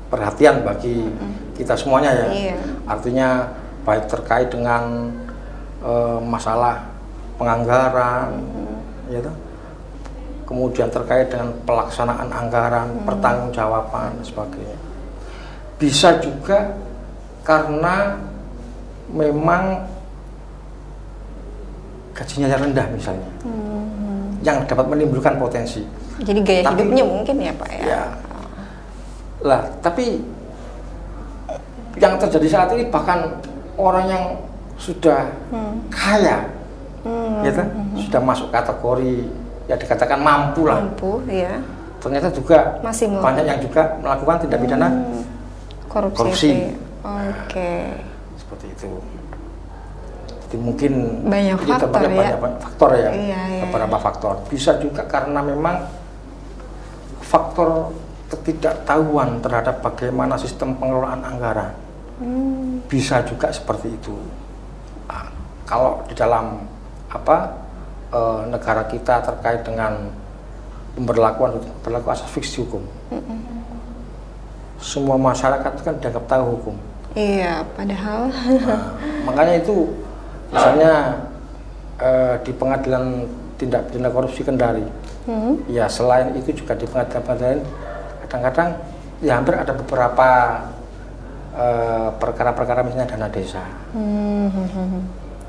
perhatian bagi kita semuanya ya. Iya. Artinya baik terkait dengan masalah penganggaran, ya toh? Kemudian terkait dengan pelaksanaan anggaran, pertanggungjawaban dan sebagainya. Bisa juga karena memang gajinya yang rendah misalnya, yang dapat menimbulkan potensi. Jadi gaya hidupnya mungkin ya Pak ya. Ya. Lah, tapi yang terjadi saat ini bahkan orang yang sudah kaya, ya toh? Sudah masuk kategori ya dikatakan mampu lah. Mampu, ya. Ternyata juga Masih banyak yang juga melakukan tindak pidana korupsi. Oke. Seperti itu. Jadi mungkin Banyak kita faktor ya. banyak faktor ya. Iya, beberapa faktor. Bisa juga karena memang faktor ketidaktahuan terhadap bagaimana sistem pengelolaan anggaran. Bisa juga seperti itu. Nah, kalau di dalam negara kita terkait dengan pemberlakuan asas fiksi hukum, semua masyarakat kan dianggap tahu hukum. Iya, padahal. Nah, makanya itu misalnya di pengadilan tindak pidana korupsi Kendari, ya selain itu juga di pengadilan kadang-kadang ya hampir ada beberapa perkara-perkara misalnya dana desa.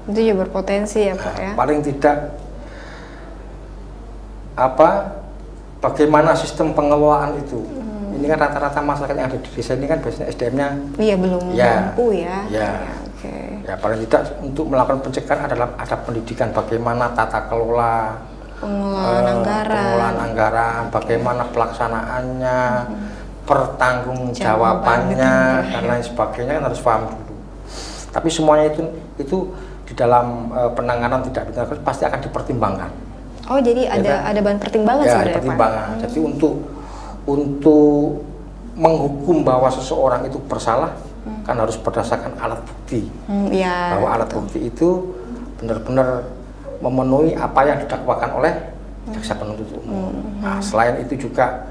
Itu juga berpotensi ya Pak ya. Paling tidak bagaimana sistem pengelolaan itu. Ini kan rata-rata masyarakat yang ada di desa ini kan biasanya SDM-nya belum mampu ya. Oke. Ya paling tidak untuk melakukan pencegahan adalah ada pendidikan bagaimana tata kelola pengelolaan anggaran, bagaimana pelaksanaannya, pertanggungjawabannya dan lain sebagainya kan harus paham dulu. Tapi semuanya itu di dalam penanganan tindak pidana korupsi pasti akan dipertimbangkan. Oh, jadi ada bahan pertimbangan ya, sebenarnya pertimbangan. Pak. Jadi untuk menghukum bahwa seseorang itu bersalah kan harus berdasarkan alat bukti. Bahwa alat bukti itu benar-benar memenuhi apa yang didakwakan oleh jaksa penuntut umum. Nah, selain itu juga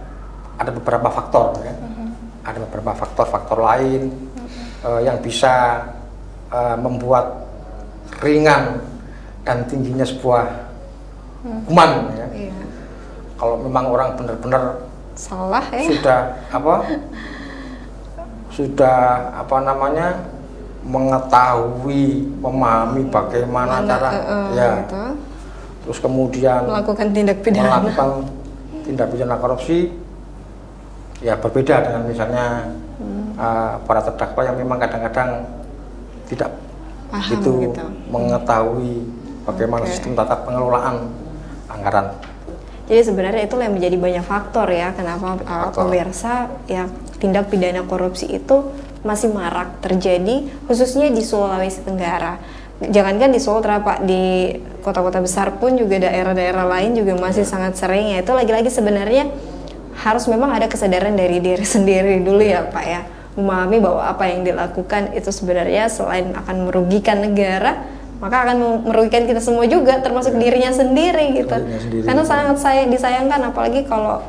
ada beberapa faktor ya. Ada beberapa faktor lain yang bisa membuat ringan dan tingginya sebuah hukuman ya. Kalau memang orang benar-benar salah ya, sudah mengetahui, memahami bagaimana cara gitu. Terus kemudian melakukan tindak pidana korupsi ya berbeda dengan misalnya para terdakwa yang memang kadang-kadang tidak paham gitu mengetahui bagaimana sistem tata pengelolaan anggaran. Jadi sebenarnya itu yang menjadi banyak faktor ya kenapa pemirsa ya tindak pidana korupsi itu masih marak terjadi khususnya di Sulawesi Tenggara. Jangankan di Sultra Pak, di kota-kota besar pun juga daerah-daerah lain juga masih sangat sering ya. Itu lagi-lagi sebenarnya harus memang ada kesadaran dari diri sendiri dulu ya Pak ya. Memahami bahwa apa yang dilakukan itu sebenarnya selain akan merugikan negara, maka akan merugikan kita semua juga termasuk dirinya sendiri gitu. Karena sangat disayangkan apalagi kalau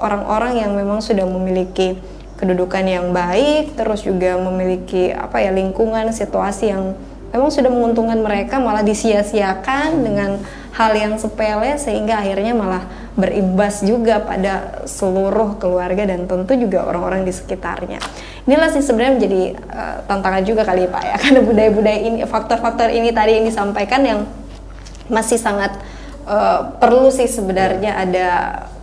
orang-orang yang memang sudah memiliki kedudukan yang baik, terus juga memiliki lingkungan, situasi yang memang sudah menguntungkan mereka malah disia-siakan dengan hal yang sepele sehingga akhirnya malah berimbas juga pada seluruh keluarga dan tentu juga orang-orang di sekitarnya. Inilah sih sebenarnya menjadi tantangan juga kali Pak ya, karena budaya-budaya ini, faktor-faktor ini tadi yang disampaikan yang masih sangat perlu sih sebenarnya ada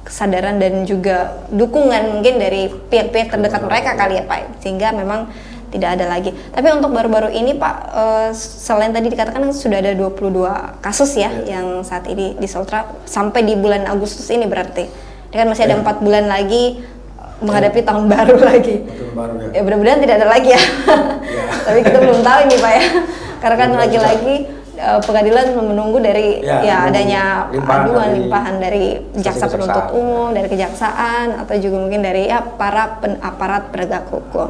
kesadaran dan juga dukungan mungkin dari pihak-pihak terdekat mereka kali ya Pak, sehingga memang tidak ada lagi. Tapi untuk baru-baru ini Pak, selain tadi dikatakan sudah ada 22 kasus ya yang saat ini di Sultra sampai di bulan Agustus ini berarti. Ini kan masih ada 4 bulan lagi menghadapi tahun baru lagi. Tahun baru ya. Ya mudah-mudahan tidak ada lagi ya. Tapi kita belum tahu nih Pak ya. Karena kan lagi-lagi pengadilan menunggu dari adanya limpahan dari jaksa penuntut umum, dari kejaksaan, atau juga mungkin dari para aparat penegak hukum.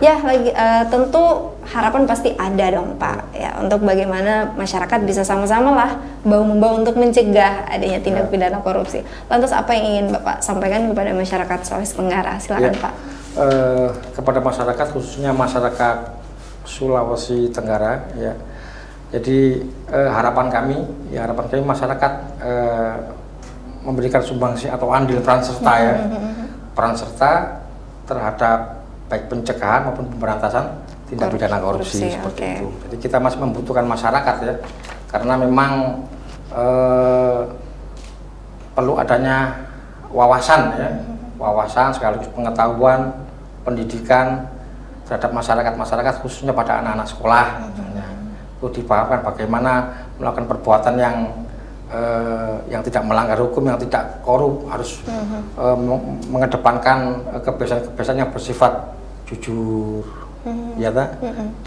Ya lagi tentu harapan pasti ada dong Pak ya, untuk bagaimana masyarakat bisa sama-sama lah bahu-membahu untuk mencegah adanya tindak pidana korupsi. Lantas apa yang ingin Bapak sampaikan kepada masyarakat Sulawesi Tenggara? Silakan Pak. Kepada masyarakat, khususnya masyarakat Sulawesi Tenggara ya. Jadi harapan kami masyarakat memberikan sumbangsi atau andil peran serta ya, peran serta terhadap baik pencegahan maupun pemberantasan tindak pidana korupsi seperti itu. Jadi kita masih membutuhkan masyarakat ya, karena memang perlu adanya wawasan ya, wawasan sekaligus pengetahuan, pendidikan terhadap masyarakat khususnya pada anak-anak sekolah misalnya. Itu dipahamkan bagaimana melakukan perbuatan yang tidak melanggar hukum, yang tidak korup, harus mengedepankan kebiasaan-kebiasaan yang bersifat jujur, ya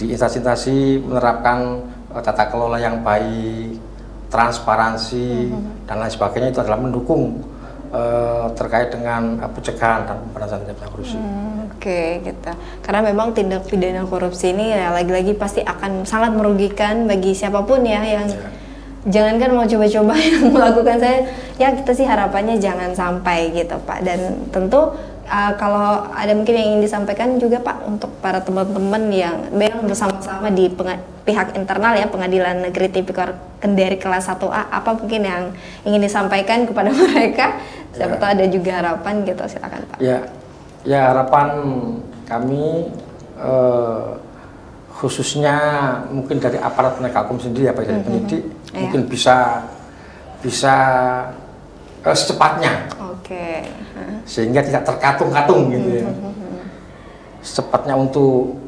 di instansi menerapkan tata kelola yang baik, transparansi dan lain sebagainya. Itu adalah mendukung terkait dengan pencegahan dan pemberantasan tindak pidana korupsi. Oke, gitu. Karena memang tindak pidana korupsi ini ya lagi-lagi pasti akan sangat merugikan bagi siapapun ya yang jangankan mau coba-coba yang melakukan. Ya kita sih harapannya jangan sampai gitu Pak. Dan tentu kalau ada mungkin yang ingin disampaikan juga Pak untuk para teman-teman yang bersama-sama di pihak internal ya Pengadilan Negeri Tipikor Kendari kelas 1A, apa mungkin yang ingin disampaikan kepada mereka? Siapa tahu ada juga harapan gitu, silakan Pak. Ya harapan kami khususnya mungkin dari aparat penegak hukum sendiri ya Pak, dari penyidik mungkin bisa secepatnya. Sehingga tidak terkatung-katung gitu ya. Secepatnya untuk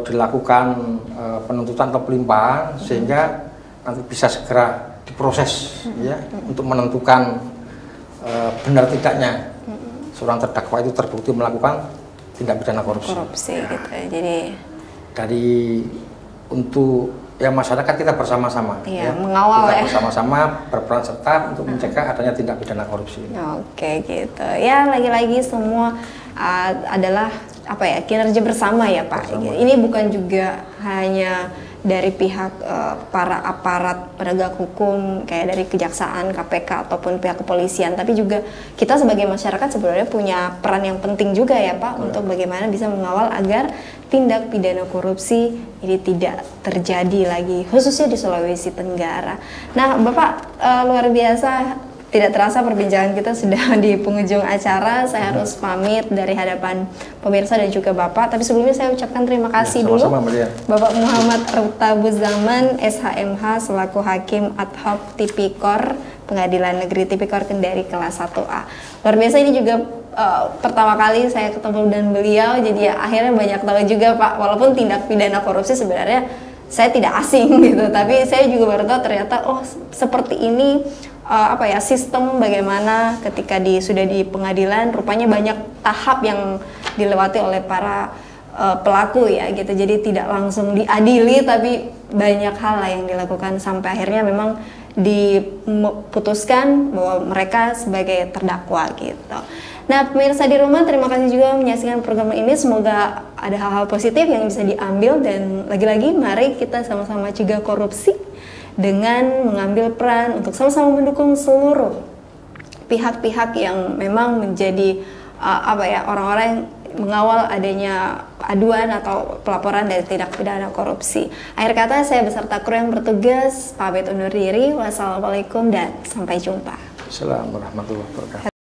dilakukan penuntutan atau pelimpahan sehingga nanti bisa segera diproses ya untuk menentukan benar tidaknya seorang terdakwa itu terbukti melakukan tindak pidana korupsi. Gitu. Jadi dari untuk ya masyarakat kita bersama-sama ya, mengawal kita bersama-sama berperan serta untuk mencegah adanya tindak pidana korupsi. Oke gitu. Ya lagi-lagi semua adalah apa ya, kinerja bersama ya Pak. Bersama. Ini bukan juga hanya dari pihak para aparat penegak hukum kayak dari kejaksaan, KPK ataupun pihak kepolisian, tapi juga kita sebagai masyarakat sebenarnya punya peran yang penting juga ya Pak untuk bagaimana bisa mengawal agar tindak pidana korupsi ini tidak terjadi lagi khususnya di Sulawesi Tenggara. Nah Bapak luar biasa. Tidak terasa perbincangan kita sudah di penghujung acara. Saya harus pamit dari hadapan pemirsa dan juga Bapak. Tapi sebelumnya saya ucapkan terima kasih dulu Bapak Muhammad Rutabu Zaman, SHMH selaku Hakim Ad Hoc Tipikor Pengadilan Negeri Tipikor Kendari kelas 1A. Luar biasa, ini juga pertama kali saya ketemu dengan beliau. Jadi ya, akhirnya banyak tahu juga Pak. Walaupun tindak pidana korupsi sebenarnya saya tidak asing gitu, tapi saya juga baru tahu ternyata seperti ini. Sistem bagaimana ketika sudah di pengadilan, rupanya banyak tahap yang dilewati oleh para pelaku ya gitu. Jadi tidak langsung diadili, tapi banyak hal yang dilakukan sampai akhirnya memang diputuskan bahwa mereka sebagai terdakwa gitu. Nah pemirsa di rumah, terima kasih juga menyaksikan program ini. Semoga ada hal-hal positif yang bisa diambil, dan lagi-lagi mari kita sama-sama cegah korupsi dengan mengambil peran untuk sama-sama mendukung seluruh pihak-pihak yang memang menjadi orang-orang yang mengawal adanya aduan atau pelaporan dari tindak pidana korupsi. Akhir kata, saya beserta kru yang bertugas pamit undur diri. Wassalamualaikum dan sampai jumpa. Assalamualaikum warahmatullahi wabarakatuh.